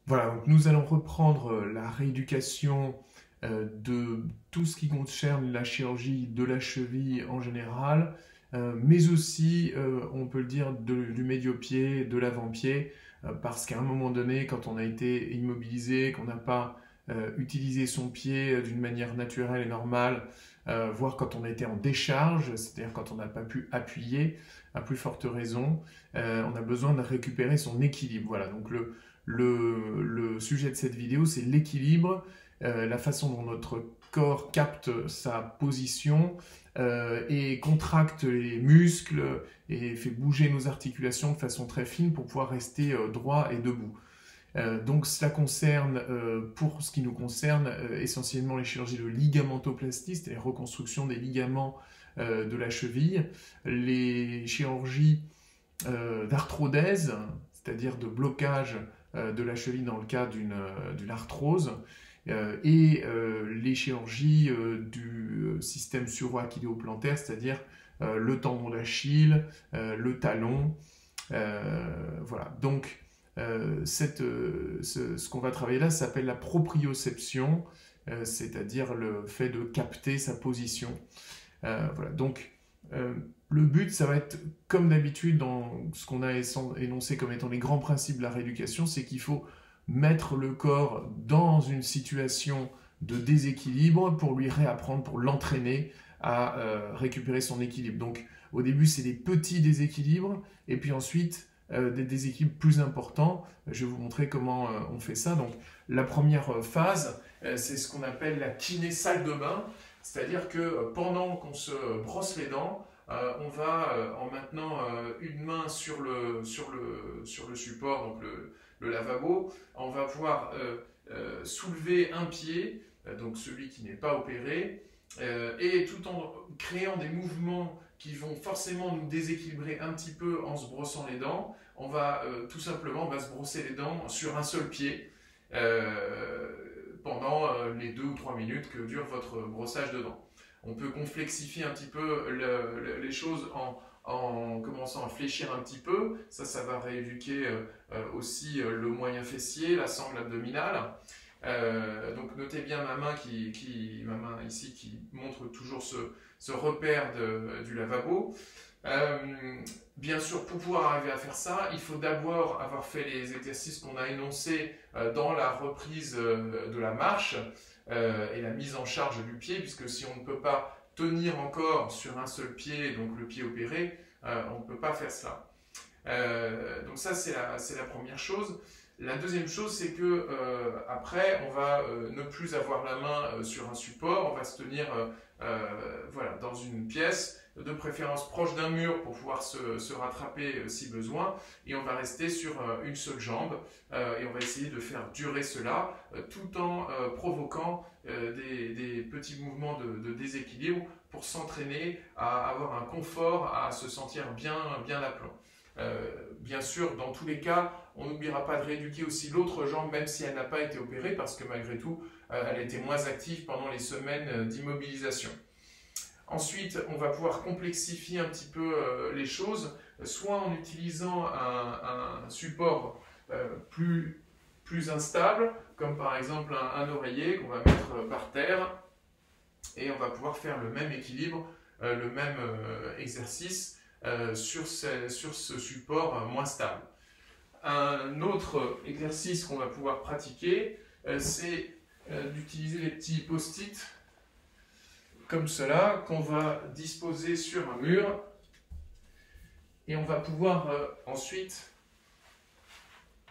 Voilà, donc nous allons reprendre la rééducation de tout ce qui concerne la chirurgie de la cheville en général, mais aussi, on peut le dire, du médio-pied, de l'avant-pied, parce qu'à un moment donné, quand on a été immobilisé, qu'on n'a pas utilisé son pied d'une manière naturelle et normale, voire quand on a été en décharge, c'est-à-dire quand on n'a pas pu appuyer, à plus forte raison, on a besoin de récupérer son équilibre. Voilà, donc le sujet de cette vidéo, c'est l'équilibre, la façon dont notre corps capte sa position et contracte les muscles et fait bouger nos articulations de façon très fine pour pouvoir rester droit et debout. Donc cela concerne, pour ce qui nous concerne, essentiellement les chirurgies de ligamentoplastie, c'est-à-dire reconstruction des ligaments de la cheville, les chirurgies d'arthrodèse, c'est-à-dire de blocage de la cheville dans le cas d'une arthrose, et les chirurgies du système suroaquilléo-plantaire, c'est-à-dire le tendon d'Achille, le talon. Voilà, donc ce qu'on va travailler là s'appelle la proprioception, c'est-à-dire le fait de capter sa position. Voilà, donc le but, ça va être, comme d'habitude, dans ce qu'on a énoncé comme étant les grands principes de la rééducation, c'est qu'il faut mettre le corps dans une situation de déséquilibre pour lui réapprendre, pour l'entraîner à récupérer son équilibre. Donc au début, c'est des petits déséquilibres, et puis ensuite, des déséquilibres plus importants. Je vais vous montrer comment on fait ça. Donc la première phase, c'est ce qu'on appelle la kiné salle de bain, c'est-à-dire que pendant qu'on se brosse les dents, on va, en maintenant une main sur le support, donc le lavabo, on va pouvoir soulever un pied, donc celui qui n'est pas opéré, et tout en créant des mouvements qui vont forcément nous déséquilibrer un petit peu en se brossant les dents, on va tout simplement se brosser les dents sur un seul pied pendant les 2 ou 3 minutes que dure votre brossage de dents. On peut complexifier un petit peu les choses en commençant à fléchir un petit peu. Ça va rééduquer aussi le moyen fessier, la sangle abdominale. Donc notez bien ma main ici qui montre toujours ce repère du lavabo. Bien sûr, pour pouvoir arriver à faire ça, il faut d'abord avoir fait les exercices qu'on a énoncés dans la reprise de la marche et la mise en charge du pied, puisque si on ne peut pas tenir encore sur un seul pied, donc le pied opéré, on ne peut pas faire cela. Donc ça, c'est la première chose. La deuxième chose, c'est que après, on va ne plus avoir la main sur un support, on va se tenir voilà, dans une pièce, de préférence proche d'un mur pour pouvoir se rattraper si besoin, et on va rester sur une seule jambe, et on va essayer de faire durer cela, tout en provoquant des petits mouvements de déséquilibre pour s'entraîner à avoir un confort, à se sentir bien à plan. Bien sûr, dans tous les cas, on n'oubliera pas de rééduquer aussi l'autre jambe, même si elle n'a pas été opérée, parce que malgré tout, elle était moins active pendant les semaines d'immobilisation. Ensuite, on va pouvoir complexifier un petit peu les choses, soit en utilisant un support plus instable, comme par exemple un oreiller qu'on va mettre par terre, et on va pouvoir faire le même équilibre, le même exercice sur ce support moins stable. Un autre exercice qu'on va pouvoir pratiquer, c'est d'utiliser les petits post-it comme cela, qu'on va disposer sur un mur, et on va pouvoir ensuite,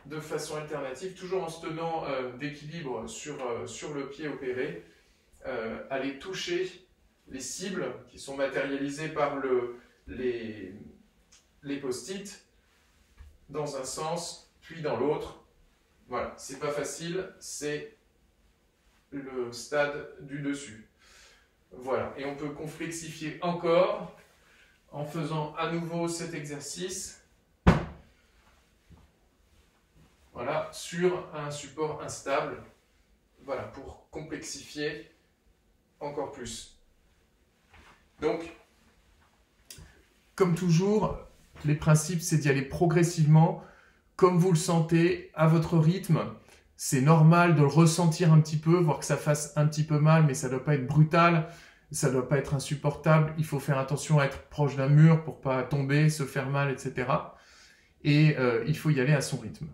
de façon alternative, toujours en se tenant d'équilibre sur le pied opéré, aller toucher les cibles qui sont matérialisées par les post-it dans un sens puis dans l'autre. Voilà, c'est pas facile, c'est le stade du dessus. Voilà, et on peut complexifier encore en faisant à nouveau cet exercice, voilà, sur un support instable, voilà, pour complexifier encore plus. Donc, comme toujours, les principes, c'est d'y aller progressivement, comme vous le sentez, à votre rythme, c'est normal de le ressentir un petit peu, voir que ça fasse un petit peu mal, mais ça ne doit pas être brutal, ça ne doit pas être insupportable. Il faut faire attention à être proche d'un mur pour pas tomber, se faire mal, etc. Et il faut y aller à son rythme.